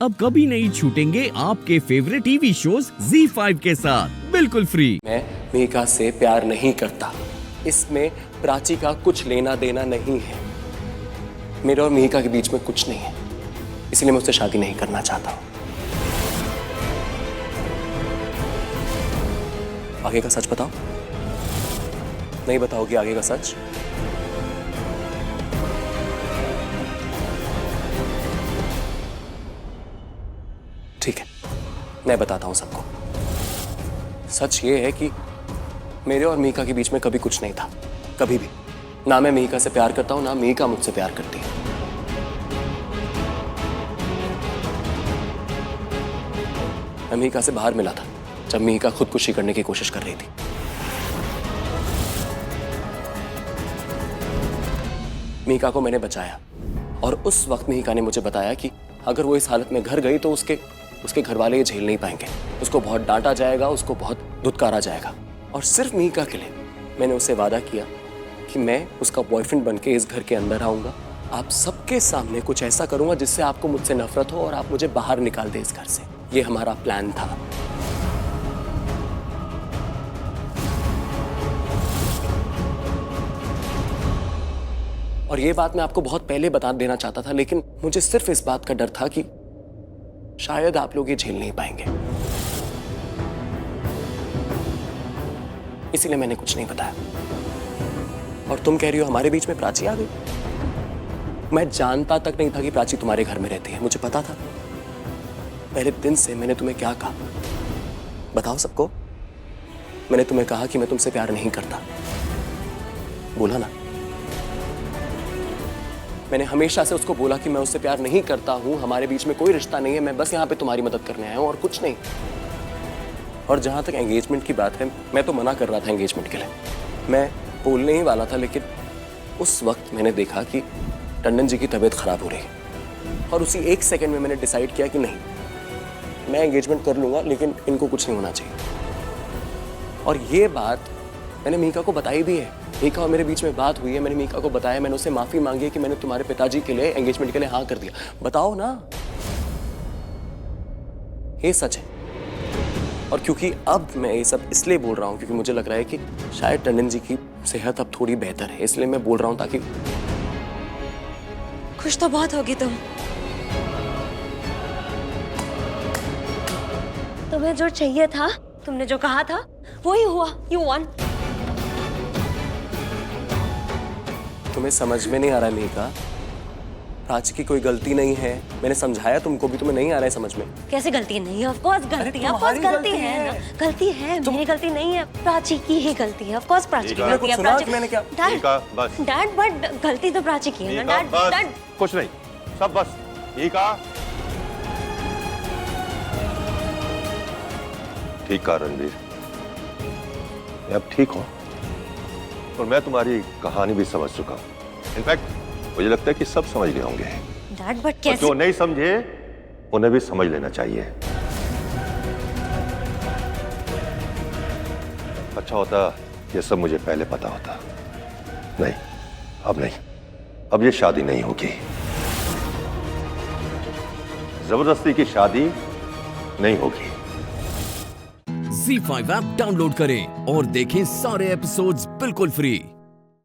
अब कभी नहीं छूटेंगे आपके फेवरेट टीवी शोज ZEE5 के साथ बिल्कुल फ्री। मैं मीका से प्यार नहीं करता। इसमें प्राची का कुछ लेना देना नहीं है। मेरे और मीका के बीच में कुछ नहीं है, इसलिए मैं उससे शादी नहीं करना चाहता हूं। आगे का सच बताओ। नहीं बताओगी आगे का सच? ठीक है, मैं बताता हूं सबको। सच ये है कि मेरे और मीका के बीच में कभी कुछ नहीं था, कभी भी। ना मैं मीका से प्यार करता हूं, ना मीका मुझसे प्यार करती है। मैं मीका से बाहर मिला था जब मीका खुदकुशी करने की कोशिश कर रही थी। मीका को मैंने बचाया और उस वक्त मीका ने मुझे बताया कि अगर वो इस हालत में घर गई तो उसके घर वाले ये झेल नहीं पाएंगे। उसको बहुत डांटा जाएगा, उसको बहुत धुतकारा जाएगा। और सिर्फ मीका के लिए मैंने उससे वादा किया कि मैं उसका बॉयफ्रेंड बनके इस घर के अंदर आऊंगा, आप सबके सामने कुछ ऐसा करूंगा जिससे आपको मुझसे नफरत हो और आप मुझे बाहर निकाल दे इस घर से। ये हमारा प्लान था। और ये बात मैं आपको बहुत पहले बता देना चाहता था, लेकिन मुझे सिर्फ इस बात का डर था कि शायद आप लोग ये झेल नहीं पाएंगे, इसीलिए मैंने कुछ नहीं बताया। और तुम कह रही हो हमारे बीच में प्राची आ गई। मैं जानता तक नहीं था कि प्राची तुम्हारे घर में रहती है। मुझे पता था। पहले दिन से मैंने तुम्हें क्या कहा बताओ सबको। मैंने तुम्हें कहा कि मैं तुमसे प्यार नहीं करता, बोला ना। मैंने हमेशा से उसको बोला कि मैं उससे प्यार नहीं करता हूं, हमारे बीच में कोई रिश्ता नहीं है, मैं बस यहां पे तुम्हारी मदद करने आया हूं और कुछ नहीं। और जहां तक एंगेजमेंट की बात है, मैं तो मना कर रहा था एंगेजमेंट के लिए। मैं बोलने ही वाला था, लेकिन उस वक्त मैंने देखा कि टंडन जी की तबीयत खराब हो रही है और उसी एक सेकंड में मैंने डिसाइड किया कि नहीं, मैं एंगेजमेंट कर लूंगा, लेकिन इनको कुछ नहीं होना चाहिए। और ये बात मैंने मीका को बताई भी है। मीका और मेरे बीच में बात हुई है, मैंने मीका को बताया, मैंने उससे माफी मांगी है कि मैंने तुम्हारे पिताजी के लिए एंगेजमेंट के लिए हाँ कर दिया। बताओ ना, ये सच है। और क्योंकि अब मैं ये सब इसलिए बोल रहा हूं क्योंकि मुझे लग रहा है कि शायद टंडन जी की सेहत अब थोड़ी बेहतर है, इसलिए मैं बोल रहा हूं ताकि। खुश तो बहुत होगी तुम। तुम्हें जो चाहिए था, तुमने जो कहा था, वही हुआ। You one. तुम्हें समझ में नहीं आ रहा मीका, प्राची की कोई गलती नहीं है। मैंने समझाया तुमको भी, तुम्हें नहीं आ रहा है समझ में। कैसे गलती नहीं है? ऑफ कोर्स गलती है, ऑफ कोर्स गलती है ना। गलती है, मेरी गलती नहीं है, प्राची की ही गलती है। ऑफ कोर्स प्राची की गलती है। प्राची मैंने क्या? डैड बट गलती तो प्राची की है ना। डैड कुछ नहीं, सब बस ठीक कहा रणवीर, मैं अब ठीक हूं और मैं तुम्हारी कहानी भी समझ चुका हूं। इनफैक्ट मुझे लगता है कि सब समझ गए होंगे। डैड बट कैसे? जो नहीं समझे उन्हें भी समझ लेना चाहिए। अच्छा होता ये सब मुझे पहले पता होता। नहीं, अब नहीं, अब ये शादी नहीं होगी। जबरदस्ती की शादी नहीं होगी। ZEE5 ऐप डाउनलोड करें और देखें सारे एपिसोड्स बिल्कुल फ्री।